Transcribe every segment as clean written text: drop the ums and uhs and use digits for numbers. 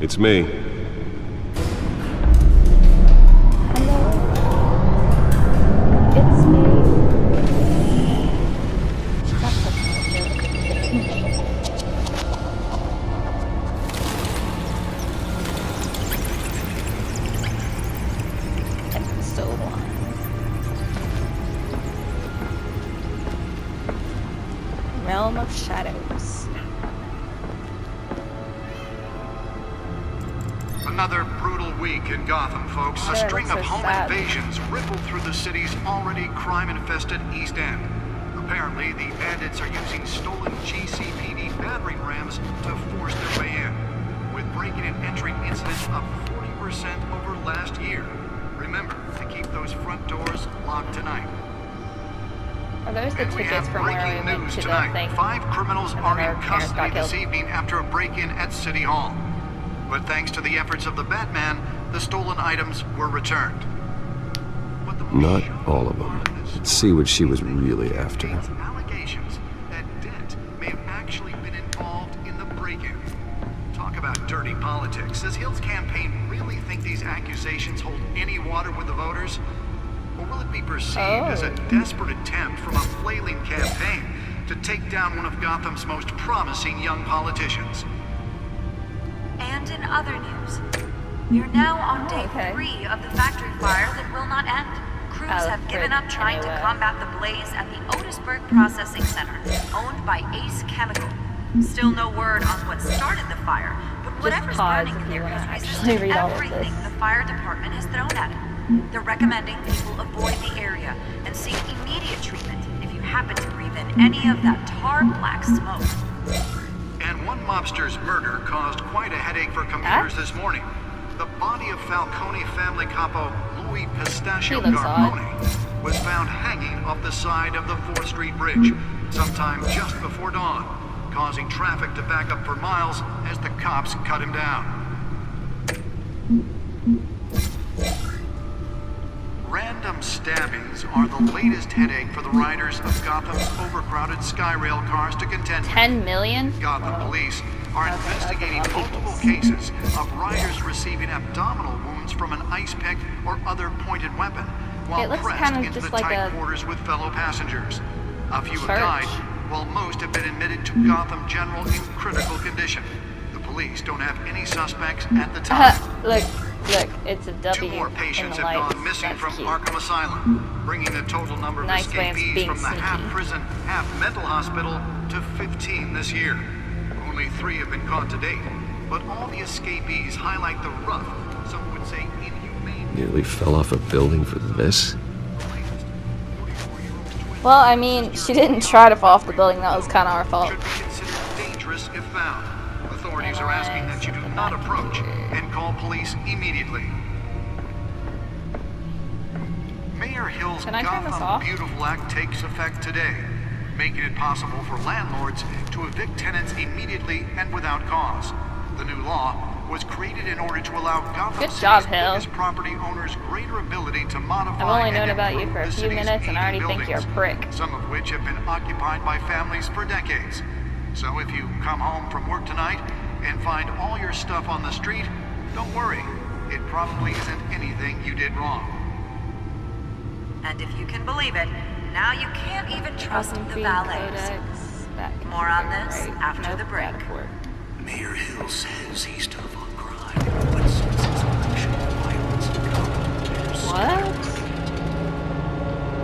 It's me. Hello. It's me. That's such a joke. Episode 1. Realm of Shadows. Another brutal week in Gotham, folks. A string of home invasions rippled through the city's already crime-infested East End. Apparently, the bandits are using stolen GCPD battering rams to force their way in, with breaking and entering incidents up 40% over last year. Remember to keep those front doors locked tonight. Are those the And we tickets have from where we breaking went news to the tonight. thing? 5 criminals And are then our in parents custody got this killed. evening after a break-in at City Hall. But thanks to the efforts of the Batman, the stolen items were returned. But the most Not shocking all of them. part of this Let's see what she was really after. contains allegations that Dent may have actually been involved in the break-in. Talk about dirty politics. Does Hill's campaign really think these accusations hold any water with the voters? Or will it be perceived as a desperate attempt from a flailing campaign to take down one of Gotham's most promising young politicians? And in other news, we are now on day Okay. 3 of the factory fire that will not end. Crews have given up trying to combat the blaze at the Otisburg Processing Center, owned by Ace Chemical. Still no word on what started the fire, but whatever's pause burning if you there wanna has actually resisted read all of everything this. the fire department has thrown at it. They're recommending people avoid the area and seek immediate treatment if you happen to breathe in any of that tar black smoke. And one mobster's murder caused quite a headache for commuters this morning. The body of Falcone family capo Louis Pistachio He looks odd. Garpone was found hanging off the side of the 4th Street Bridge sometime just before dawn, causing traffic to back up for miles as the cops cut him down. Random stabbings are the latest headache for the riders of Gotham's overcrowded Skyrail cars to contend with. 10 million? Gotham police are Okay, investigating that's a lot of multiple people. cases of riders receiving abdominal wounds from an ice pick or other pointed weapon while It looks pressed kind of into just the like tight a quarters with fellow passengers. A few have church. died, while most have been admitted to Gotham General in critical condition. The police don't have any suspects at the time. Look, it's a W 2 more in patients the have lights. gone missing That's from cute. Arkham Asylum, bringing the total number of Nice way of escapees being from the sneaky. half-prison, half-mental hospital to 15 this year. Only 3 have been caught to date, but all the escapees highlight the rough, some would say inhumane. Nearly fell off a building for this. Well, I mean, she didn't try to fall off the building. That was kind of our fault. Should be considered dangerous if found. Authorities are asking that you do not approach and call police immediately. Mayor Hill's Can I turn this Gotham off? Beautiful Act takes effect today, making it possible for landlords to evict tenants immediately and without cause. The new law was created in order to allow Gotham Good job, City's Hill. biggest property owners greater ability to modify I've only and known about you improve for a the few city's minutes and I already aging think you're a buildings, prick. some of which have been occupied by families for decades. So if you come home from work tonight and find all your stuff on the street, don't worry. It probably isn't anything you did wrong. And if you can believe it, now you can't even trust Awesome the feed valets. codex. That can More be on very this great. after Nope, the break. gotta work. Mayor Hill says he's tough on crime, but since his election, violence in Gotham has What?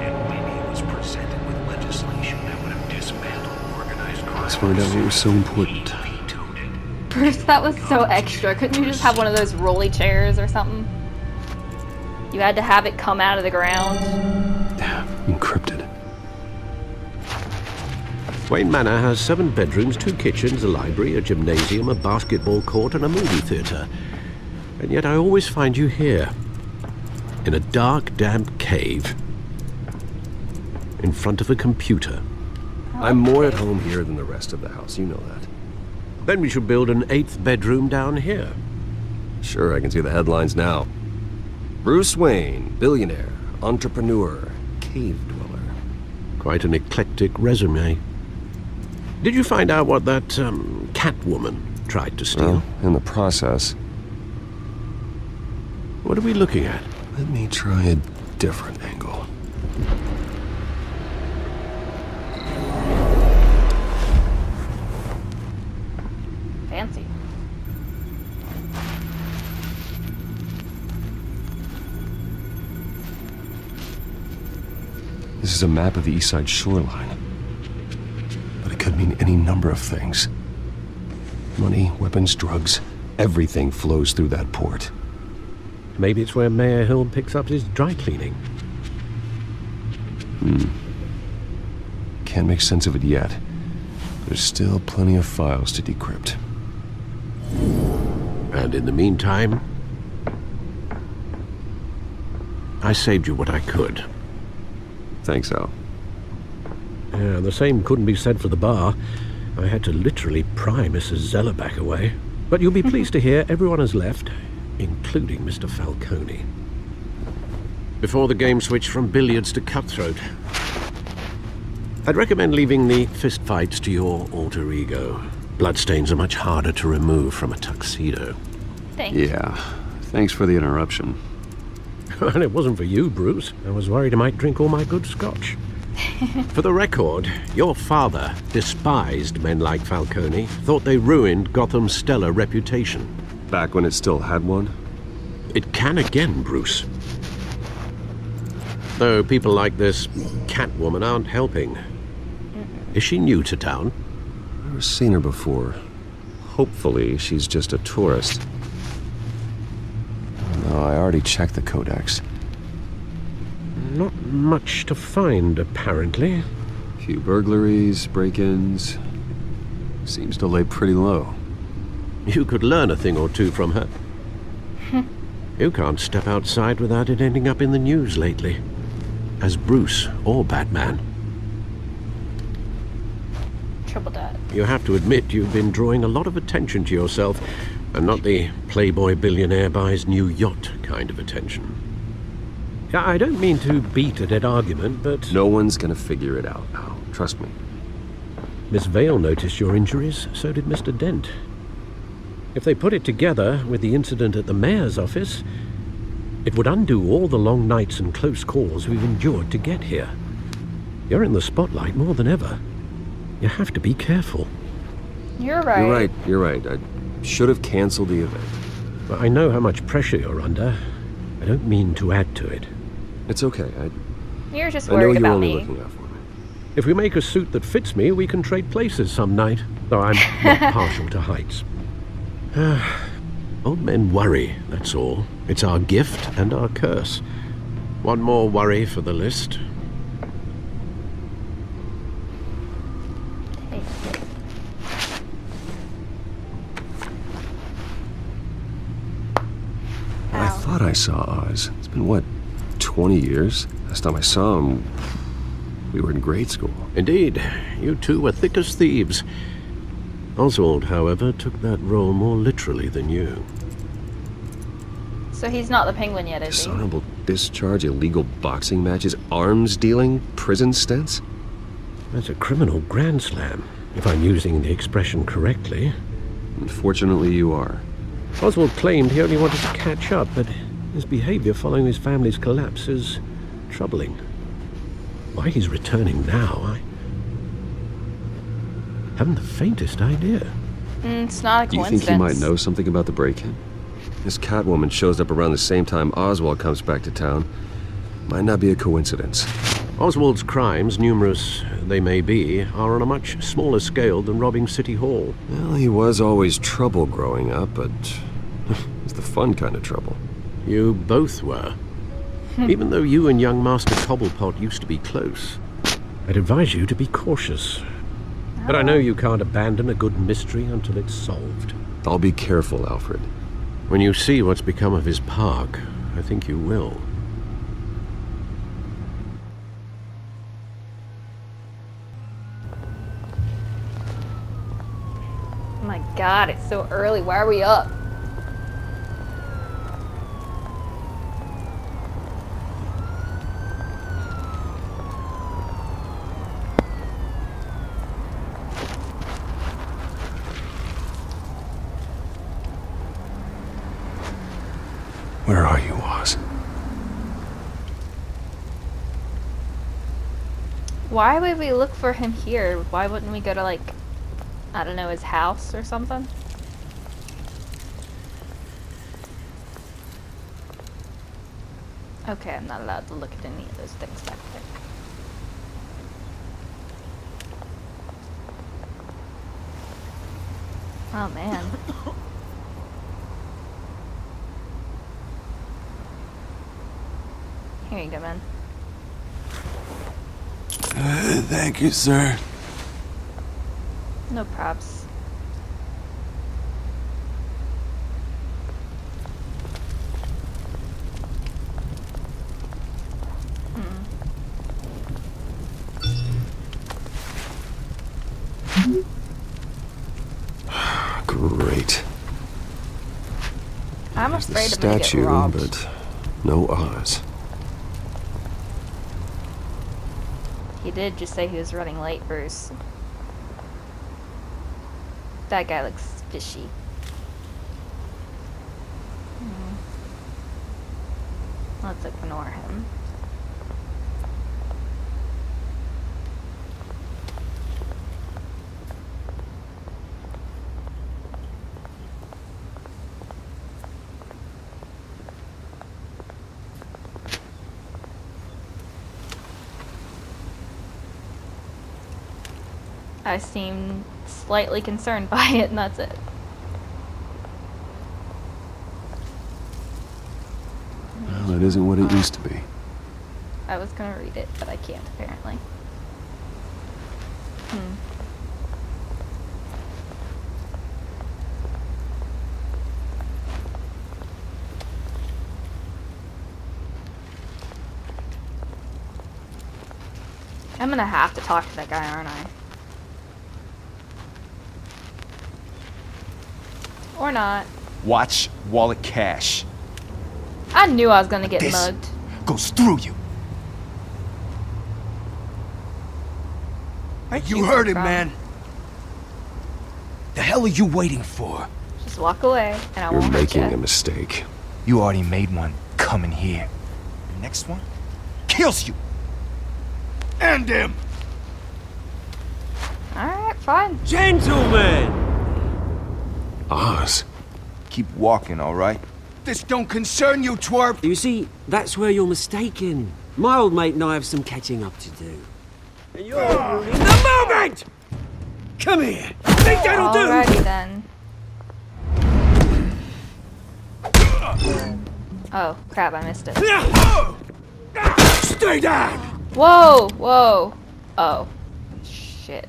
and when he was presented with legislation that would have dismantled organized crime, Let's find out what was so important. he vetoed it. Bruce, that was so extra. Couldn't you just have one of those rolly chairs or something? You had to have it come out of the ground. Encrypted. Wayne Manor has 7 bedrooms, 2 kitchens, a library, a gymnasium, a basketball court, and a movie theatre. And yet I always find you here, in a dark, damp cave, in front of a computer. I'm more at home here than the rest of the house, you know that. Then we should build an 8th bedroom down here. Sure, I can see the headlines now. Bruce Wayne, billionaire, entrepreneur, cave dweller. Quite an eclectic resume. Did you find out what that, Catwoman tried to steal? Well, in the process. What are we looking at? Let me try a different angle. Fancy. This is a map of the east side shoreline. But it could mean any number of things. Money, weapons, drugs, everything flows through that port. Maybe it's where Mayor Hill picks up his dry cleaning. Can't make sense of it yet. There's still plenty of files to decrypt. And in the meantime, I saved you what I could. Thanks, Al. Yeah, the same couldn't be said for the bar. I had to literally pry Mrs. Zeller back away. But you'll be pleased to hear everyone has left, including Mr. Falcone. Before the game switched from billiards to cutthroat. I'd recommend leaving the fistfights to your alter ego. Bloodstains are much harder to remove from a tuxedo. Thank you. Yeah, thanks for the interruption. And it wasn't for you, Bruce. I was worried I might drink all my good scotch. For the record, your father despised men like Falcone, thought they ruined Gotham's stellar reputation. Back when it still had one? It can again, Bruce. Though people like this Catwoman aren't helping. Is she new to town? I've never seen her before. Hopefully, she's just a tourist. No, I already checked the codex. Not much to find, apparently. Few burglaries, break-ins. Seems to lay pretty low. You could learn a thing or two from her. You can't step outside without it ending up in the news lately. As Bruce or Batman. Triple that. You have to admit you've been drawing a lot of attention to yourself, and not the playboy billionaire buys new yacht kind of attention. I don't mean to beat a dead argument, but... No one's gonna figure it out now. Trust me. Miss Vale noticed your injuries, so did Mr. Dent. If they put it together with the incident at the mayor's office, it would undo all the long nights and close calls we've endured to get here. You're in the spotlight more than ever. You have to be careful. You're right. You're right. I should have canceled the event. But I know how much pressure you're under. I don't mean to add to it. It's okay. You're just I know worried you're about only me. looking out for me. If we make a suit that fits me, we can trade places some night. Though I'm not partial to heights. Old men worry, that's all. It's our gift and our curse. One more worry for the list. Hey. I thought I saw Oz. It's been, what, 20 years? Last time I saw him, we were in grade school. Indeed, you two were thick as thieves. Oswald, however, took that role more literally than you. So he's not the Penguin yet, is he? Dishonorable discharge, illegal boxing matches, arms dealing, prison stints? That's a criminal grand slam, if I'm using the expression correctly. Unfortunately, you are. Oswald claimed he only wanted to catch up, but his behavior following his family's collapse is troubling. Why he's returning now, I haven't the faintest idea. It's not a Do you coincidence. think he might know something about the break-in? This Catwoman shows up around the same time Oswald comes back to town. Might not be a coincidence. Oswald's crimes, numerous they may be, are on a much smaller scale than robbing City Hall. Well, he was always trouble growing up, but it's the fun kind of trouble. You both were. Even though you and young Master Cobblepot used to be close. I'd advise you to be cautious. But I know you can't abandon a good mystery until it's solved. I'll be careful, Alfred. When you see what's become of his park, I think you will. Oh my god, it's so early. Why are we up? What Where are you, Oz? Why would we look for him here? Why wouldn't we go to, like, I don't know, his house or something? Okay, I'm not allowed to look at any of those things back there. Oh man. Here you go, man. Thank you, sir. No props. Great. I'm There's the afraid I'm gonna get statue, robbed. but no Oz. He did just say he was running late, Bruce. That guy looks fishy. Let's ignore him. I seem slightly concerned by it, and that's it. Well, it isn't what it used to be. I was gonna read it, but I can't, apparently. I'm gonna have to talk to that guy, aren't I? Or not. Watch wallet cash. I knew I was gonna get This mugged. goes through you. You heard it, man. The hell are you waiting for? Just walk away, and I You're won't hurt making ya. a mistake. You already made one coming here. The next one kills you. And him. Alright, fine. Gentlemen! Oz? Keep walking, all right? This don't concern you, twerp. You see, that's where you're mistaken. My old mate and I have some catching up to do. And you're ruining the moment! Come here! Think that'll do? Alrighty then. Oh, crap, I missed it. Stay down! Whoa, whoa. Oh. Shit.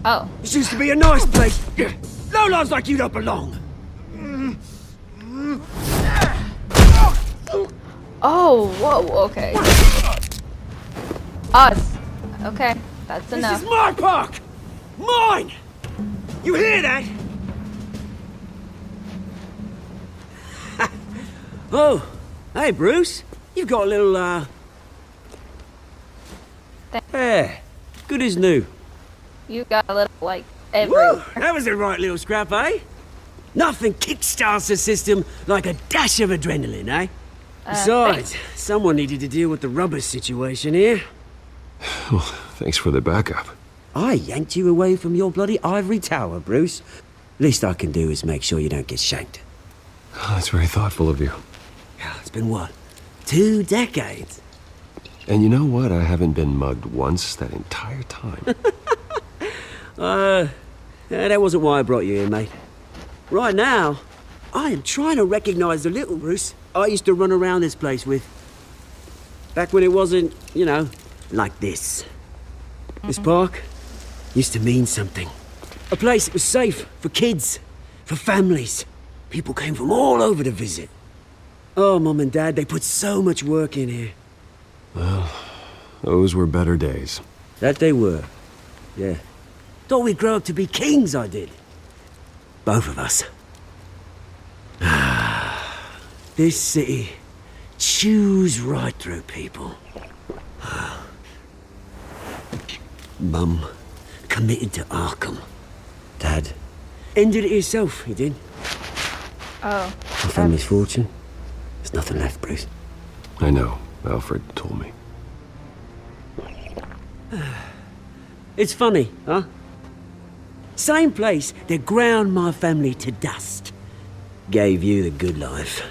Oh. This used to be a nice place. Lowlifes like you don't belong. Oh, whoa, okay. Us. Okay, that's enough. This is my park! Mine! You hear that? Oh, hey Bruce. You've got a little, hair. Good as new. You got a little, like, Woo! everywhere. That was the right little scrap, eh? Nothing kickstarts the system like a dash of adrenaline, eh? Besides, someone needed to deal with the rubber situation here. Thanks for the backup. I yanked you away from your bloody ivory tower, Bruce. Least I can do is make sure you don't get shanked. Oh, that's very thoughtful of you. It's been what? 2 decades? And you know what? I haven't been mugged once that entire time. That wasn't why I brought you here, mate. Right now, I am trying to recognize the little Bruce I used to run around this place with. Back when it wasn't, you know, like this. This park used to mean something. A place that was safe for kids, for families. People came from all over to visit. Oh, Mum and Dad, they put so much work in here. Well, those were better days. That they were. Yeah. Thought we'd grow up to be kings, I did. Both of us. This city chews right through people. Mum committed to Arkham. Dad ended it himself, he did. Oh. My family's fortune. There's nothing left, Bruce. I know. Alfred told me. It's funny, huh? Same place that ground my family to dust. Gave you the good life.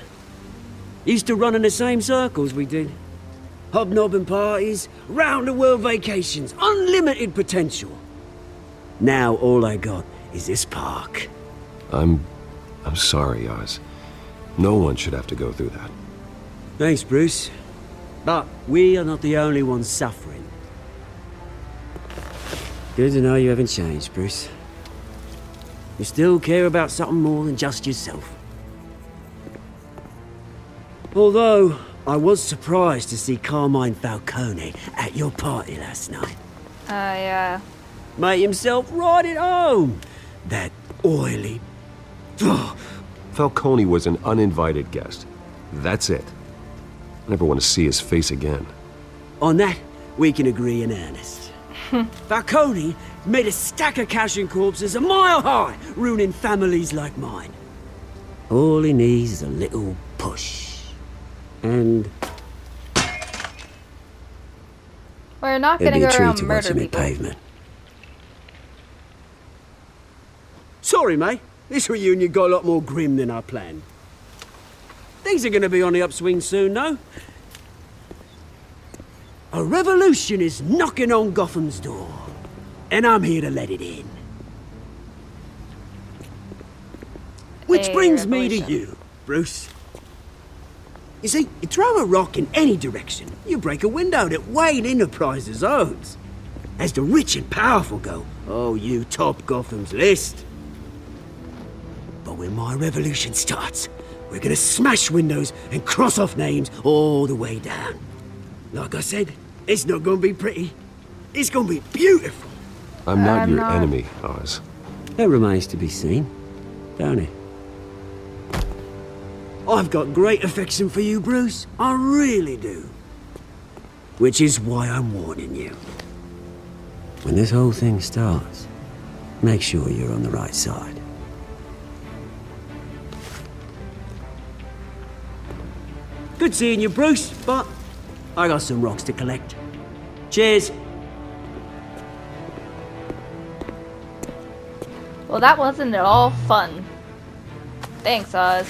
Used to run in the same circles we did. Hobnobbing parties, round-the-world vacations, unlimited potential. Now all I got is this park. I'm sorry, Oz. No one should have to go through that. Thanks, Bruce. But we are not the only ones suffering. Good to know you haven't changed, Bruce. You still care about something more than just yourself. Although, I was surprised to see Carmine Falcone at your party last night. Yeah. Made himself right at home. That oily... Falcone was an uninvited guest. That's it. I never want to see his face again. On that, we can agree in earnest. Falcone made a stack of cash and corpses a mile high, ruining families like mine. All he needs is a little push. And... We're not gonna go around murder people. Pavement. Sorry, mate. This reunion got a lot more grim than I planned. Things are gonna be on the upswing soon, though. A revolution is knocking on Gotham's door, and I'm here to let it in. Which brings me to you, Bruce. You see, you throw a rock in any direction, you break a window that Wayne Enterprises owns. As the rich and powerful go, oh, you top Gotham's list. But when my revolution starts, we're gonna smash windows and cross off names all the way down. Like I said, it's not gonna be pretty. It's gonna be beautiful. I'm not your enemy, Oz. That remains to be seen, don't it? I've got great affection for you, Bruce. I really do. Which is why I'm warning you. When this whole thing starts, make sure you're on the right side. Good seeing you, Bruce, but I got some rocks to collect. Cheers. Well, that wasn't at all fun. Thanks, Oz.